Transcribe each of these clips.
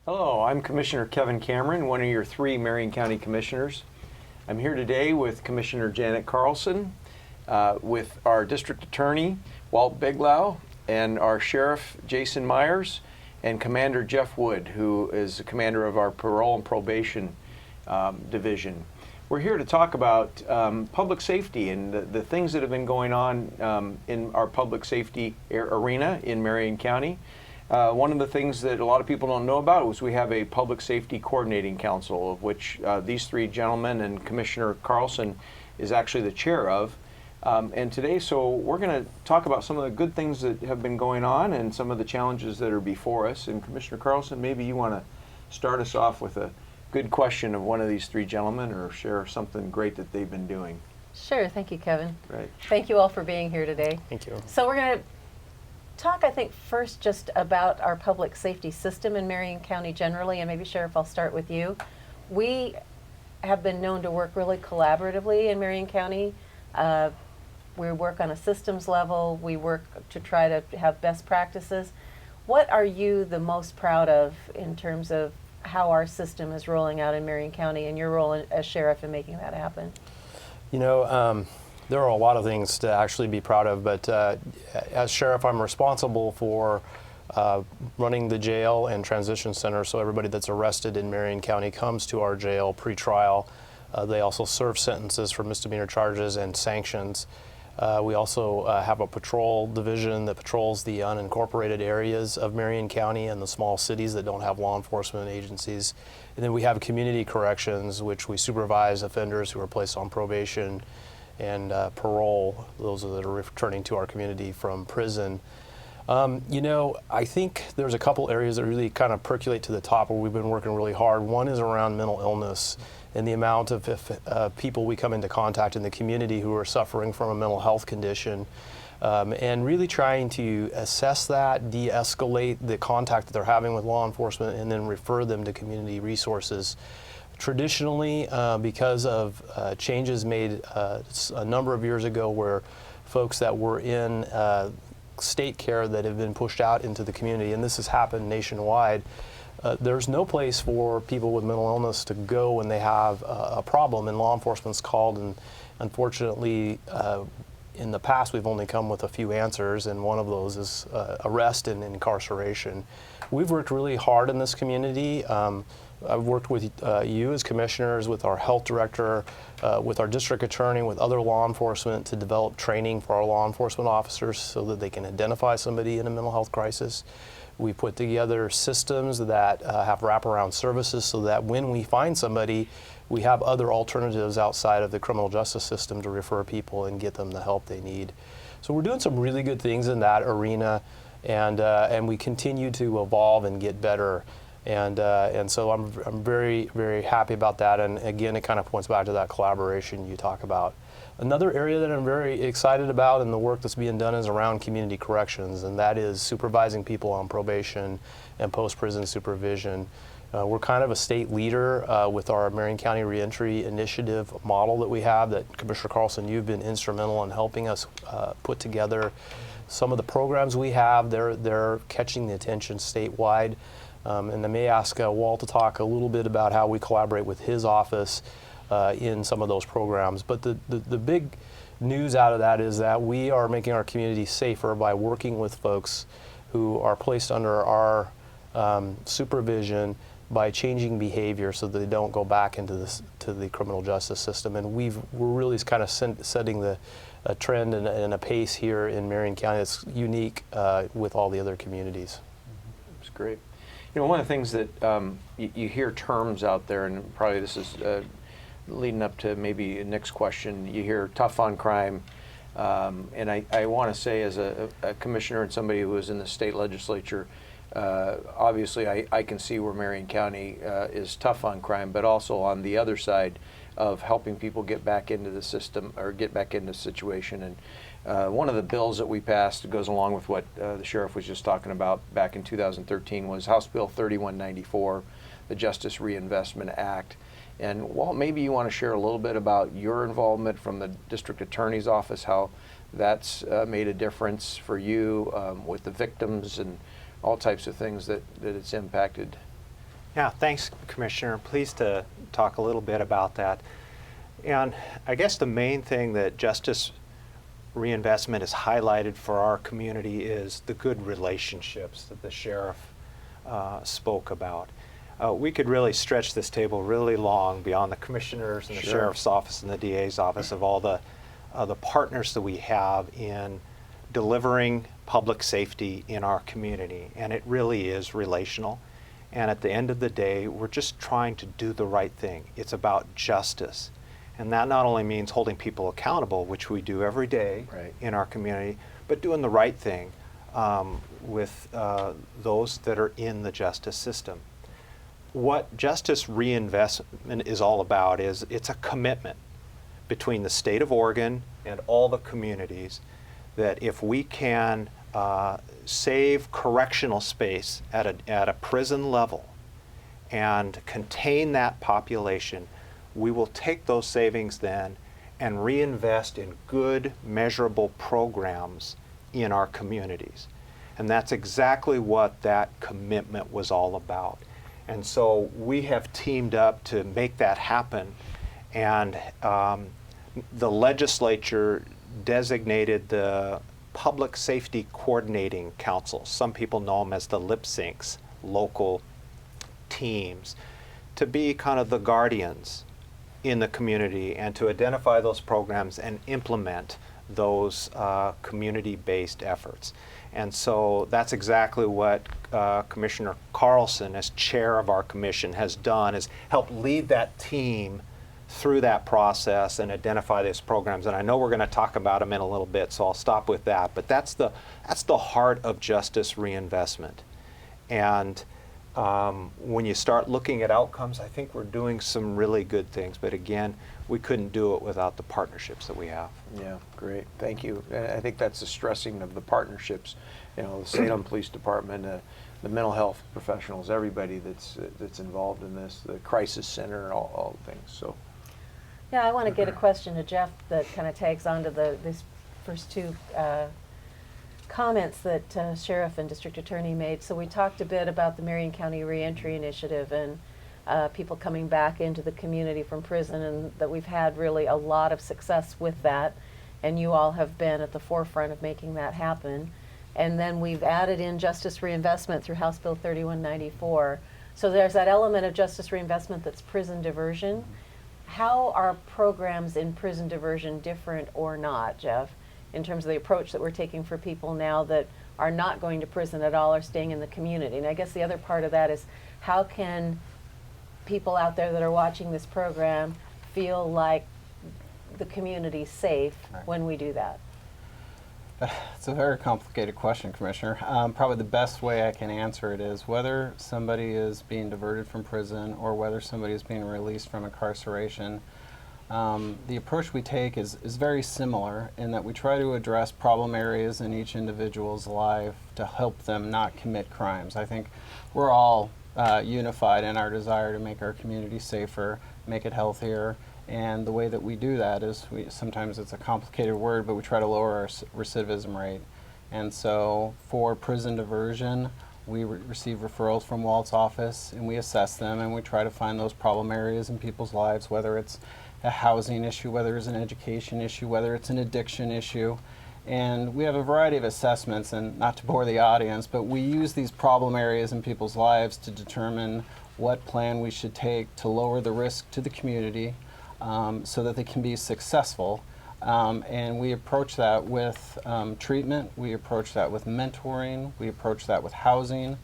Hello, I'm Commissioner Kevin Cameron, one of your three Marion County Commissioners. I'm here today with Commissioner Janet Carlson, with our District Attorney, Walt Biglow, and our Sheriff, Jason Myers, and Commander Jeff Wood, who is the commander of our Parole and Probation Division. We're here to talk about public safety and the things that have been going on in our public safety arena in Marion County. One of the things that a lot of people don't know about is we have a Public Safety Coordinating Council, of which these three gentlemen and Commissioner Carlson is actually the chair of. And today, so we're going to talk about some of the good things that have been going on and some of the challenges that are before us. And Commissioner Carlson, maybe you want to start us off with a good question of one of these three gentlemen, or share something great that they've been doing. Sure, thank you, Kevin. Right. Thank you all for being here today. Thank you. So we're going to talk, I think, first just about our public safety system in Marion County generally, and maybe Sheriff, I'll start with you. We have been known to work really collaboratively in Marion County. We work on a systems level. We work to try to have best practices. What are you the most proud of in terms of how our system is rolling out in Marion County and your role as sheriff in making that happen? You know, there are a lot of things to actually be proud of, but as sheriff, I'm responsible for running the jail and transition center, so everybody that's arrested in Marion County comes to our jail pre-trial. They also serve sentences for misdemeanor charges and sanctions. We also have a patrol division that patrols the unincorporated areas of Marion County and the small cities that don't have law enforcement agencies. And then we have community corrections, which we supervise offenders who are placed on probation and parole, those that are returning to our community from prison. You know, I think there's a couple areas that really kind of percolate to the top where we've been working really hard. One is around mental illness and the amount of people we come into contact in the community who are suffering from a mental health condition, and really trying to assess that, de-escalate the contact that they're having with law enforcement, and then refer them to community resources. Traditionally, because of changes made a number of years ago where folks that were in state care that have been pushed out into the community, and this has happened nationwide, there's no place for people with mental illness to go when they have a problem, and law enforcement's called, and unfortunately in the past we've only come with a few answers, and one of those is arrest and incarceration. We've worked really hard in this community. I've worked with you as commissioners, with our health director, with our district attorney, with other law enforcement to develop training for our law enforcement officers so that they can identify somebody in a mental health crisis. We put together systems that have wraparound services so that when we find somebody, we have other alternatives outside of the criminal justice system to refer people and get them the help they need. So we're doing some really good things in that arena, and we continue to evolve and get better. And so I'm very, very happy about that. And again, it kind of points back to that collaboration you talk about. Another area that I'm very excited about and the work that's being done is around community corrections, and that is supervising people on probation and post-prison supervision. We're kind of a state leader with our Marion County Reentry Initiative model that we have that, Commissioner Carlson, you've been instrumental in helping us put together. Some of the programs we have, they're catching the attention statewide. And I may ask Walt to talk a little bit about how we collaborate with his office in some of those programs. But the big news out of that is that we are making our community safer by working with folks who are placed under our supervision by changing behavior so that they don't go back into the criminal justice system. And we're really kind of setting a trend and a pace here in Marion County that's unique with all the other communities. That's great. You know, one of the things that you hear terms out there, and probably this is leading up to maybe next question, you hear tough on crime, and I want to say as a commissioner and somebody who was in the state legislature, obviously I can see where Marion County is tough on crime, but also on the other side of helping people get back into the system or get back into the situation. And one of the bills that we passed that goes along with what the sheriff was just talking about back in 2013 was House Bill 3194, the Justice Reinvestment Act. And Walt, maybe you want to share a little bit about your involvement from the district attorney's office, how that's made a difference for you with the victims and all types of things that it's impacted. Yeah, thanks, Commissioner. Pleased to talk a little bit about that. And I guess the main thing that justice reinvestment is highlighted for our community is the good relationships that the sheriff spoke about. We could really stretch this table really long beyond the commissioners and the Sure. sheriff's office and the DA's office of all the partners that we have in delivering public safety in our community. And it really is relational. And at the end of the day, we're just trying to do the right thing. It's about justice. And that not only means holding people accountable, which we do every day Right. in our community, but doing the right thing with those that are in the justice system. What justice reinvestment is all about is it's a commitment between the state of Oregon and all the communities that if we can save correctional space at a prison level and contain that population, we will take those savings then and reinvest in good, measurable programs in our communities. And that's exactly what that commitment was all about. And so we have teamed up to make that happen. And the legislature designated the Public Safety Coordinating Council, some people know them as the lip syncs, local teams, to be kind of the guardians in the community and to identify those programs and implement those community-based efforts. And so that's exactly what Commissioner Carlson, as chair of our commission, has done, is help lead that team through that process and identify these programs. And I know we're going to talk about them in a little bit, so I'll stop with that. But that's the heart of justice reinvestment. And when you start looking at outcomes, I think we're doing some really good things. But again, we couldn't do it without the partnerships that we have. Yeah, great. Thank you. I think that's the stressing of the partnerships. You know, the Salem Police Department, the mental health professionals, everybody that's involved in this, the crisis center, all the things. So. Yeah, I want to get a question to Jeff that kind of tags on to these first two comments that Sheriff and District Attorney made. So we talked a bit about the Marion County Reentry Initiative and people coming back into the community from prison, and that we've had really a lot of success with that, and you all have been at the forefront of making that happen. And then we've added in justice reinvestment through House Bill 3194. So there's that element of justice reinvestment that's prison diversion. How are programs in prison diversion different or not, Jeff, in terms of the approach that we're taking for people now that are not going to prison at all or staying in the community? And I guess the other part of that is, how can people out there that are watching this program feel like the community's safe when we do that? It's a very complicated question, Commissioner. Probably the best way I can answer it is whether somebody is being diverted from prison or whether somebody is being released from incarceration. The approach we take is very similar in that we try to address problem areas in each individual's life to help them not commit crimes. I think we're all unified in our desire to make our community safer, make it healthier. And the way that we do that is, sometimes it's a complicated word, but we try to lower our recidivism rate. And so for prison diversion, we receive referrals from Walt's office, and we assess them, and we try to find those problem areas in people's lives, whether it's a housing issue, whether it's an education issue, whether it's an addiction issue. And we have a variety of assessments, and not to bore the audience, but we use these problem areas in people's lives to determine what plan we should take to lower the risk to the community, so that they can be successful. And we approach that with treatment, we approach that with mentoring, we approach that with housing.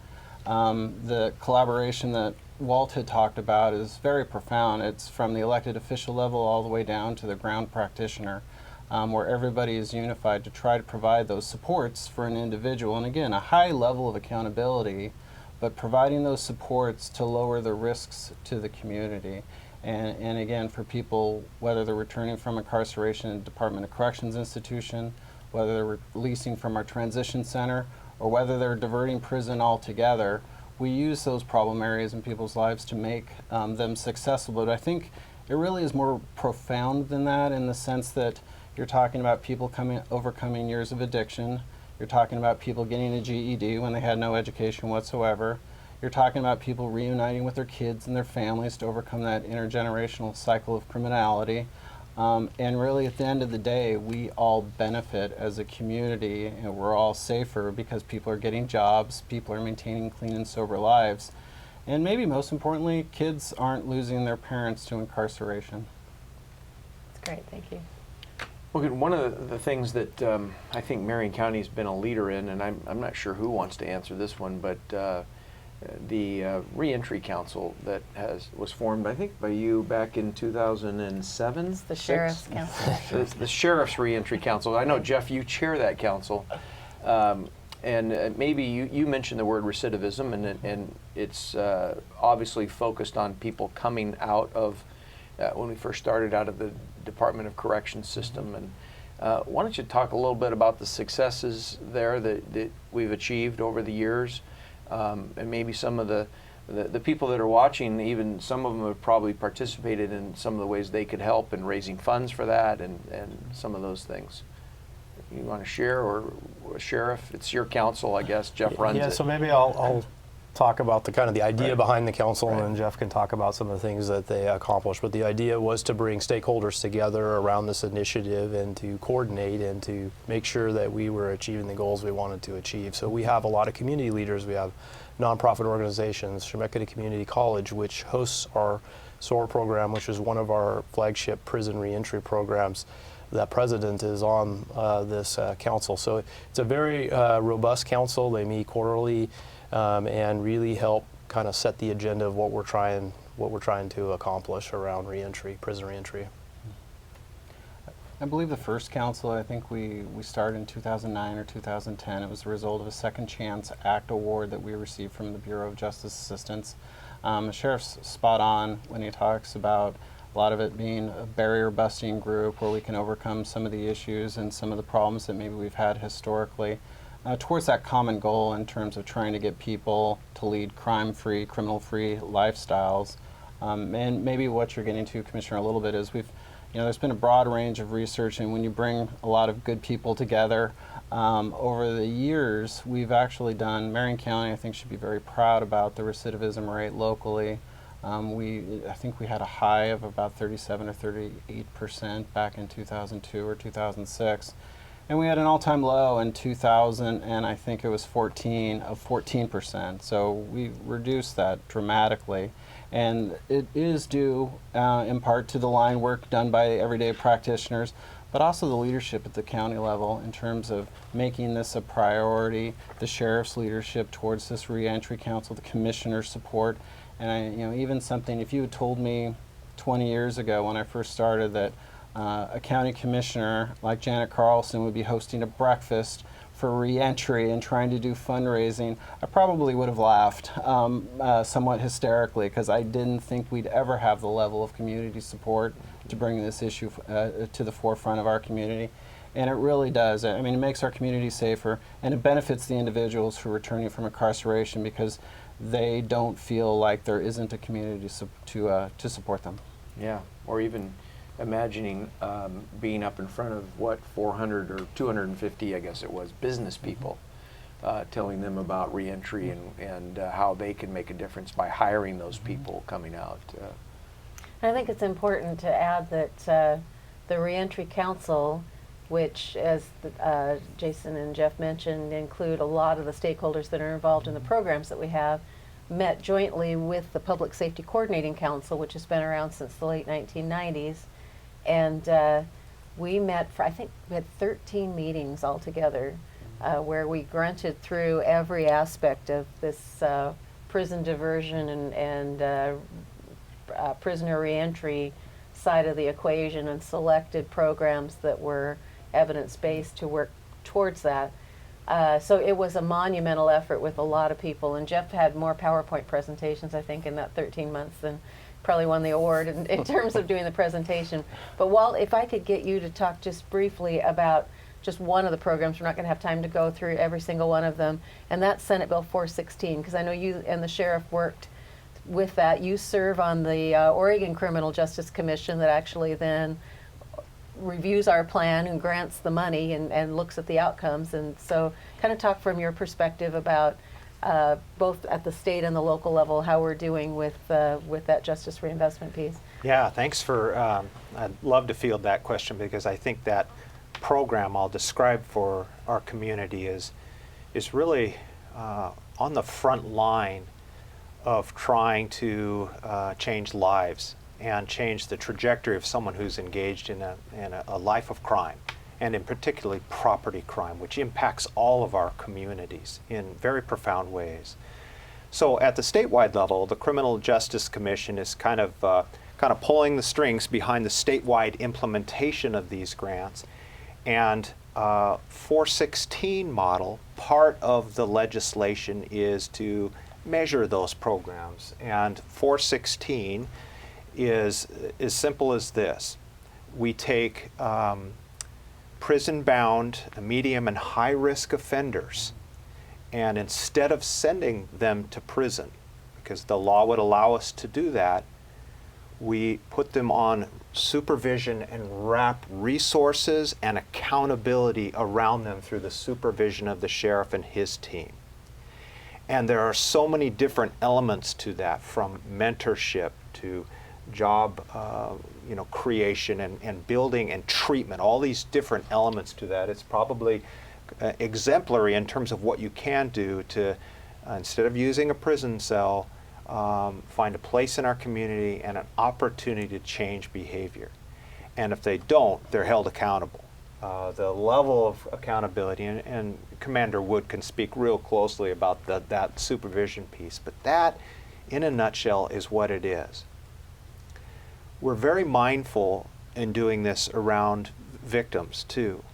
The collaboration that Walt had talked about is very profound. It's from the elected official level all the way down to the ground practitioner, where everybody is unified to try to provide those supports for an individual. And again, a high level of accountability, but providing those supports to lower the risks to the community. And again, for people, whether they're returning from incarceration in the Department of Corrections institution, whether they're releasing from our transition center, or whether they're diverting prison altogether, we use those problem areas in people's lives to make them successful. But I think it really is more profound than that, in the sense that you're talking about people overcoming years of addiction. You're talking about people getting a GED when they had no education whatsoever. You're talking about people reuniting with their kids and their families to overcome that intergenerational cycle of criminality. And really, at the end of the day, we all benefit as a community, and we're all safer because people are getting jobs, people are maintaining clean and sober lives, and maybe most importantly, kids aren't losing their parents to incarceration. That's great, thank you. Well, good. One of the things that I think Marion County has been a leader in, and I'm not sure who wants to answer this one, but the Reentry Council that was formed, I think, by you back in 2007. It's the Sheriff's Council. The Sheriff's Reentry Council. I know, Jeff, you chair that council. And maybe you mentioned the word recidivism, and it's obviously focused on people coming out of, when we first started out of the Department of Corrections system. And why don't you talk a little bit about the successes there that we've achieved over the years, and maybe some of the people that are watching, even some of them have probably participated in some of the ways they could help in raising funds for that and some of those things. You want to share, or Sheriff? It's your council, I guess. Jeff runs it. Yeah, so maybe I'll talk about the kind of the idea behind the council, and then Jeff can talk about some of the things that they accomplished. But the idea was to bring stakeholders together around this initiative and to coordinate and to make sure that we were achieving the goals we wanted to achieve. So we have a lot of community leaders. We have nonprofit organizations, Chemeketa Community College, which hosts our SOAR program, which is one of our flagship prison reentry programs. That president is on this council. So it's a very robust council. They meet quarterly and really help kind of set the agenda of what we're trying to accomplish around reentry, prison reentry. I believe the first council, I think we started in 2009 or 2010. It was the result of a Second Chance Act award that we received from the Bureau of Justice Assistance. The sheriff's spot on when he talks about a lot of it being a barrier-busting group where we can overcome some of the issues and some of the problems that maybe we've had historically towards that common goal in terms of trying to get people to lead crime-free, criminal-free lifestyles. And maybe what you're getting to, Commissioner, a little bit is there's been a broad range of research, and when you bring a lot of good people together, over the years, we've actually done, Marion County, I think, should be very proud about the recidivism rate locally. I think we had a high of about 37 or 38% back in 2002 or 2006. And we had an all-time low in 2000, and I think it was 14%. So we reduced that dramatically. And it is due in part to the line work done by everyday practitioners, but also the leadership at the county level in terms of making this a priority, the sheriff's leadership towards this reentry council, the commissioner's support. And even something, if you had told me 20 years ago when I first started that a county commissioner like Janet Carlson would be hosting a breakfast for reentry and trying to do fundraising, I probably would have laughed somewhat hysterically, because I didn't think we'd ever have the level of community support to bring this issue to the forefront of our community. And it really does. I mean, it makes our community safer, and it benefits the individuals who are returning from incarceration because they don't feel like there isn't a community to support them. Yeah, or even imagining being up in front of 400 or 250, I guess it was, business people, telling them about reentry and how they can make a difference by hiring those people coming out. I think it's important to add that the Reentry Council, which, as Jason and Jeff mentioned, include a lot of the stakeholders that are involved in the programs that we have, met jointly with the Public Safety Coordinating Council, which has been around since the late 1990s. And we met I think we had 13 meetings altogether where we grunted through every aspect of this prison diversion and prisoner reentry side of the equation, and selected programs that were evidence-based to work towards that. So it was a monumental effort with a lot of people, and Jeff had more PowerPoint presentations, I think, in that 13 months than probably won the award in terms of doing the presentation. But Walt, if I could get you to talk just briefly about just one of the programs. We're not going to have time to go through every single one of them, and that's Senate Bill 416, because I know you and the sheriff worked with that. You serve on the Oregon Criminal Justice Commission that actually then reviews our plan and grants the money and looks at the outcomes. And so kind of talk from your perspective about both at the state and the local level, how we're doing with that justice reinvestment piece. Yeah, thanks for, I'd love to field that question because I think that program I'll describe for our community is really on the front line of trying to change lives and change the trajectory of someone who's engaged in a life of crime, and in particularly property crime, which impacts all of our communities in very profound ways. So at the statewide level, the Criminal Justice Commission is kind of pulling the strings behind the statewide implementation of these grants. And 416 model, part of the legislation is to measure those programs. And 416 is as simple as this. We take prison-bound, medium and high-risk offenders, and instead of sending them to prison, because the law would allow us to do that, we put them on supervision and wrap resources and accountability around them through the supervision of the sheriff and his team. And there are so many different elements to that, from mentorship to job creation and building and treatment, all these different elements to that. It's probably exemplary in terms of what you can do to, instead of using a prison cell, find a place in our community and an opportunity to change behavior. And if they don't, they're held accountable. The level of accountability, and Commander Wood can speak real closely about that supervision piece, but that, in a nutshell, is what it is. We're very mindful in doing this around victims, too.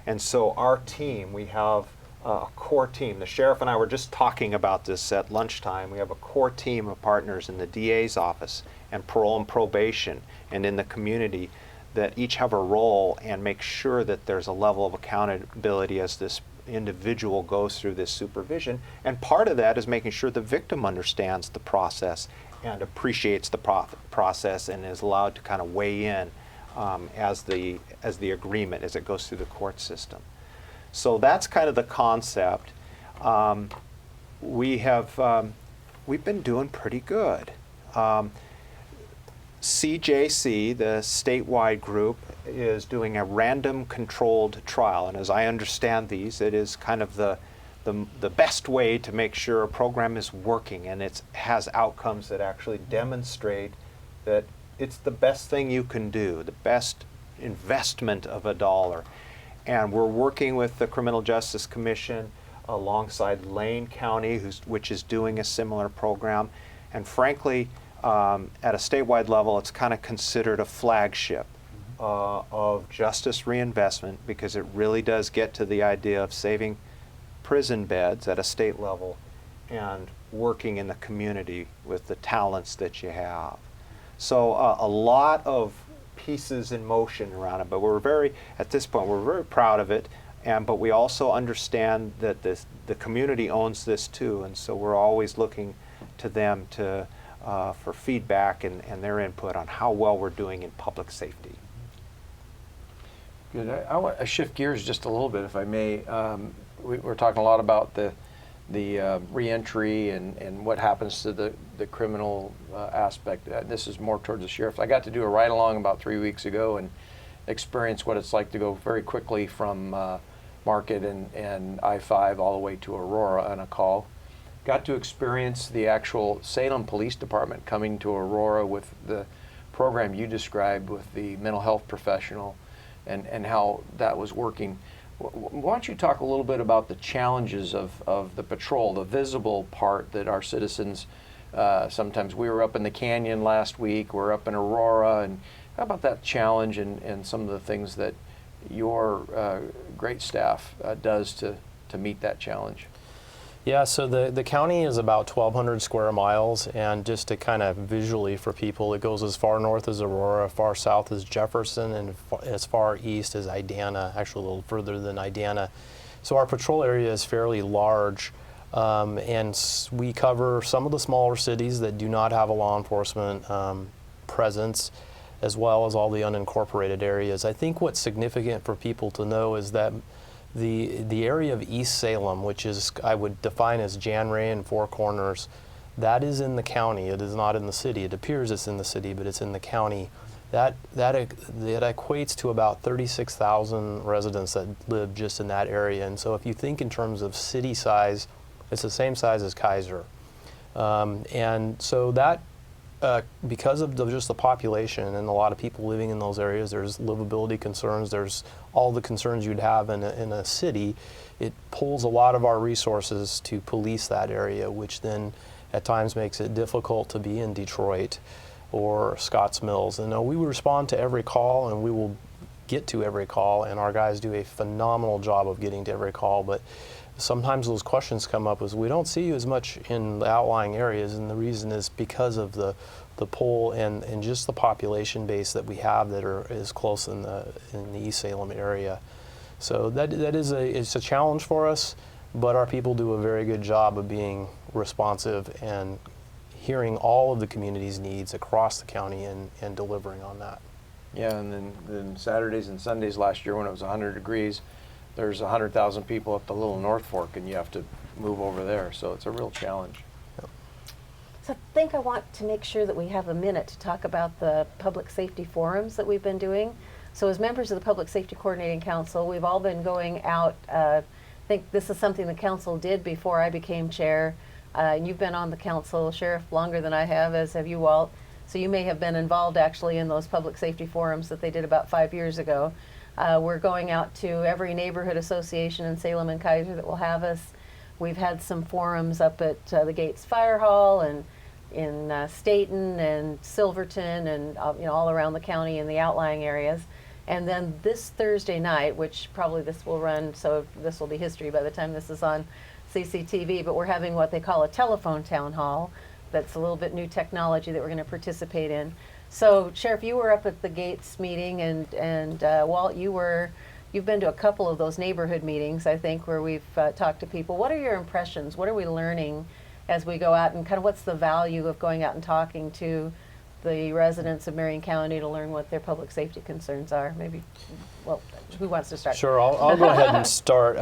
And so our team, we have a core team. The sheriff and I were just talking about this at lunchtime. We have a core team of partners in the DA's office and parole and probation and in the community that each have a role and make sure that there's a level of accountability as this individual goes through this supervision. And part of that is making sure the victim understands the process and appreciates the process and is allowed to kind of weigh in as the agreement as it goes through the court system. So that's kind of the concept. We've been doing pretty good. CJC, the statewide group, is doing a random controlled trial, and as I understand these, it is kind of the best way to make sure a program is working and it has outcomes that actually demonstrate that it's the best thing you can do, the best investment of a dollar. And we're working with the Criminal Justice Commission alongside Lane County, which is doing a similar program. And frankly, at a statewide level, it's kind of considered a flagship of justice reinvestment, because it really does get to the idea of saving prison beds at a state level and working in the community with the talents that you have. So a lot of pieces in motion around it, but at this point, we're very proud of it. But we also understand that the community owns this too, and so we're always looking to them for feedback and their input on how well we're doing in public safety. Good. I want to shift gears just a little bit, if I may. We're talking a lot about the reentry and what happens to the criminal aspect. This is more towards the sheriff. I got to do a ride-along about 3 weeks ago and experience what it's like to go very quickly from Market and I-5 all the way to Aurora on a call. Got to experience the actual Salem Police Department coming to Aurora with the program you described with the mental health professional and how that was working. Why don't you talk a little bit about the challenges of the patrol, the visible part that our citizens, sometimes we were up in the canyon last week, we're up in Aurora, and how about that challenge and some of the things that your great staff does to meet that challenge? Yeah, so the county is about 1,200 square miles, and just to kind of visually for people, it goes as far north as Aurora, far south as Jefferson, and as far east as Idana, actually a little further than Idana. So our patrol area is fairly large, and we cover some of the smaller cities that do not have a law enforcement presence, as well as all the unincorporated areas. I think what's significant for people to know is that The area of East Salem, which is, I would define as Jan Ray and Four Corners, that is in the county. It is not in the city. It appears it's in the city, but it's in the county. That equates to about 36,000 residents that live just in that area. And so if you think in terms of city size, it's the same size as Kaiser. And so that, because of just the population and a lot of people living in those areas, there's livability concerns, there's all the concerns you'd have in a city. It pulls a lot of our resources to police that area, which then at times makes it difficult to be in Detroit or Scotts Mills. And we respond to every call, and we will get to every call, and our guys do a phenomenal job of getting to every call. But sometimes those questions come up as we don't see you as much in the outlying areas, and the reason is because of the pull and just the population base that we have that is close in the East Salem area. So it's a challenge for us, but our people do a very good job of being responsive and hearing all of the community's needs across the county and delivering on that. Yeah, and then Saturdays and Sundays last year when it was 100 degrees, there's 100,000 people at the Little North Fork, and you have to move over there. So it's a real challenge. So I think I want to make sure that we have a minute to talk about the public safety forums that we've been doing. So as members of the Public Safety Coordinating Council, we've all been going out. I think this is something the council did before I became chair. And you've been on the council, Sheriff, longer than I have, as have you, Walt. So you may have been involved actually in those public safety forums that they did about 5 years ago. We're going out to every neighborhood association in Salem and Kaiser that will have us. We've had some forums up at the Gates Fire Hall and in Staten and Silverton and all around the county in the outlying areas. And then this Thursday night, which probably this will run, so this will be history by the time this is on CCTV, but we're having what they call a telephone town hall. That's a little bit new technology that we're going to participate in. So, Sheriff, you were up at the Gates meeting, and Walt, you've been to a couple of those neighborhood meetings, I think, where we've talked to people. What are your impressions? What are we learning as we go out, and kind of what's the value of going out and talking to the residents of Marion County to learn what their public safety concerns are? Maybe, well, who wants to start? Sure, I'll go ahead and start.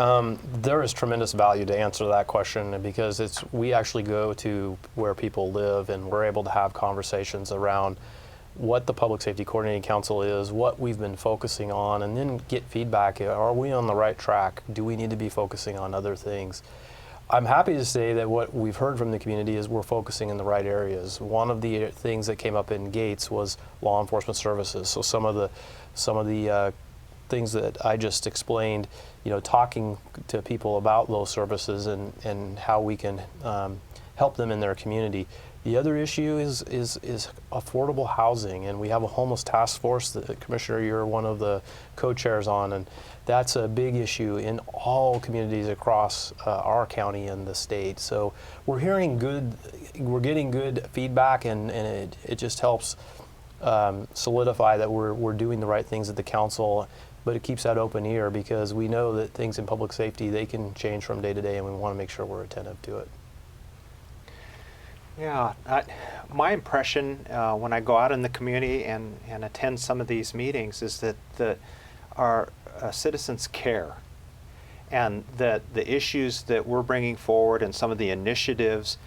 There is tremendous value to answer that question because we actually go to where people live, and we're able to have conversations around what the Public Safety Coordinating Council is, what we've been focusing on, and then get feedback. Are we on the right track? Do we need to be focusing on other things? I'm happy to say that what we've heard from the community is we're focusing in the right areas. One of the things that came up in Gates was law enforcement services. So some of the things that I just explained, talking to people about those services and how we can help them in their community. The other issue is affordable housing, and we have a homeless task force that, Commissioner, you're one of the co-chairs on, and that's a big issue in all communities across our county and the state. So we're getting good feedback, and it just helps solidify that we're doing the right things at the council, but it keeps that open ear because we know that things in public safety, they can change from day to day, and we want to make sure we're attentive to it. Yeah, my impression when I go out in the community and attend some of these meetings is that our citizens care, and that the issues that we're bringing forward and some of the initiatives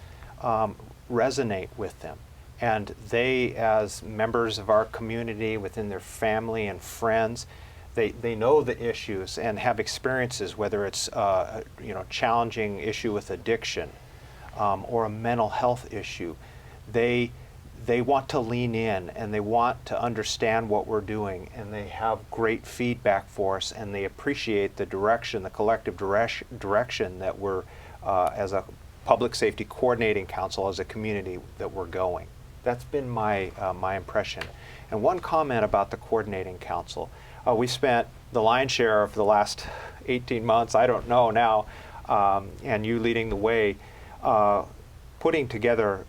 resonate with them. And they, as members of our community, within their family and friends, they know the issues and have experiences, whether it's challenging issue with addiction, or a mental health issue. They want to lean in, and they want to understand what we're doing, and they have great feedback for us, and they appreciate the direction, the collective direction that we're, as a Public Safety Coordinating Council, as a community, that we're going. That's been my impression. And one comment about the Coordinating Council. We spent the lion's share of the last 18 months, I don't know now, and you leading the way, putting together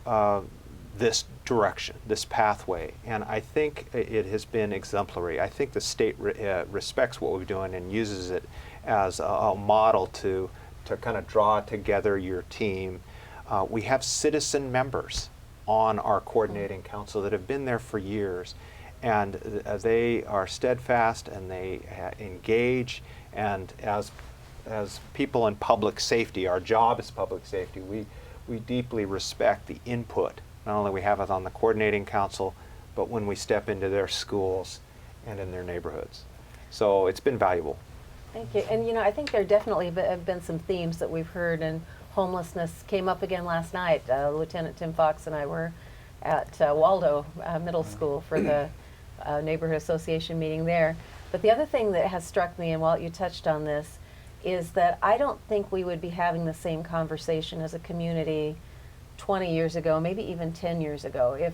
this direction, this pathway, and I think it has been exemplary. I think the state respects what we're doing and uses it as a model to kind of draw together your team. We have citizen members on our coordinating council that have been there for years, and they are steadfast and they engage, and as as people in public safety, our job is public safety, we deeply respect the input, not only we have it on the coordinating council, but when we step into their schools and in their neighborhoods. So it's been valuable. Thank you. And I think there definitely have been some themes that we've heard, and homelessness came up again last night. Lieutenant Tim Fox and I were at Waldo Middle School for the neighborhood association meeting there. But the other thing that has struck me, and Walt, you touched on this, is that I don't think we would be having the same conversation as a community 20 years ago, maybe even 10 years ago, if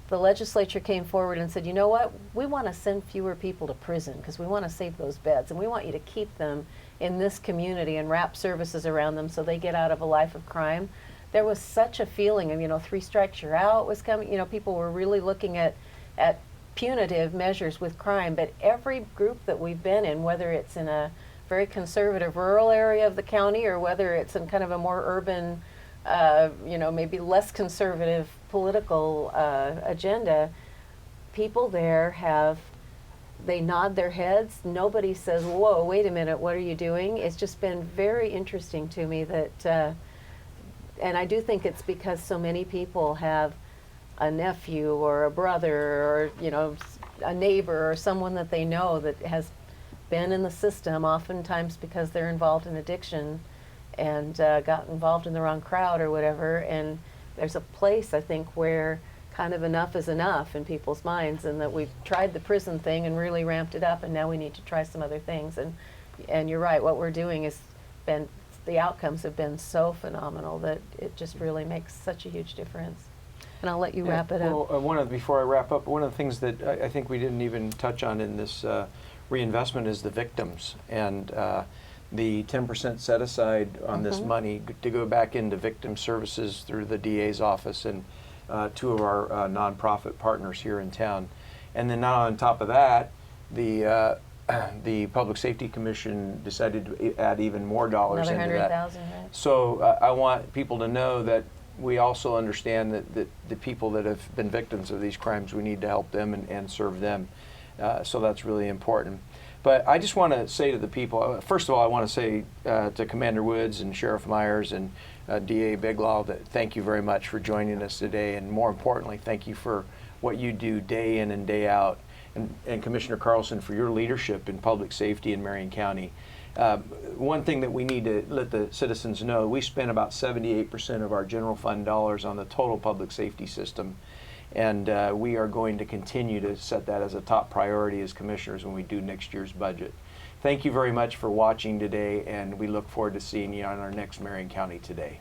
the legislature came forward and said, you know what, we want to send fewer people to prison because we want to save those beds, and we want you to keep them in this community and wrap services around them so they get out of a life of crime. There was such a feeling of, 3 strikes you're out was coming. People were really looking at punitive measures with crime. But every group that we've been in, whether it's in a very conservative rural area of the county or whether it's in kind of a more urban, maybe less conservative political agenda, people there they nod their heads. Nobody says, whoa, wait a minute, what are you doing? It's just been very interesting to me that, and I do think it's because so many people have a nephew or a brother or, a neighbor or someone that they know that has been in the system, oftentimes because they're involved in addiction and got involved in the wrong crowd or whatever. And there's a place, I think, where kind of enough is enough in people's minds, and that we've tried the prison thing and really ramped it up, and now we need to try some other things. And you're right, what we're doing the outcomes have been so phenomenal that it just really makes such a huge difference. And I'll let you wrap it up. Well, before I wrap up, one of the things that I think we didn't even touch on in this reinvestment is the victims, and the 10% set aside on this money to go back into victim services through the DA's office and 2 of our nonprofit partners here in town. And then now on top of that, the Public Safety Commission decided to add even more dollars Another into that. 100,000, right? So I want people to know that we also understand that the people that have been victims of these crimes, we need to help them and serve them. So that's really important. But I just want to say to the people, first of all, I want to say to Commander Woods and Sheriff Myers and DA Biglaw that thank you very much for joining us today. And more importantly, thank you for what you do day in and day out. And Commissioner Carlson, for your leadership in public safety in Marion County. One thing that we need to let the citizens know, we spend about 78% of our general fund dollars on the total public safety system. And we are going to continue to set that as a top priority as commissioners when we do next year's budget. Thank you very much for watching today, and we look forward to seeing you on our next Marion County Today.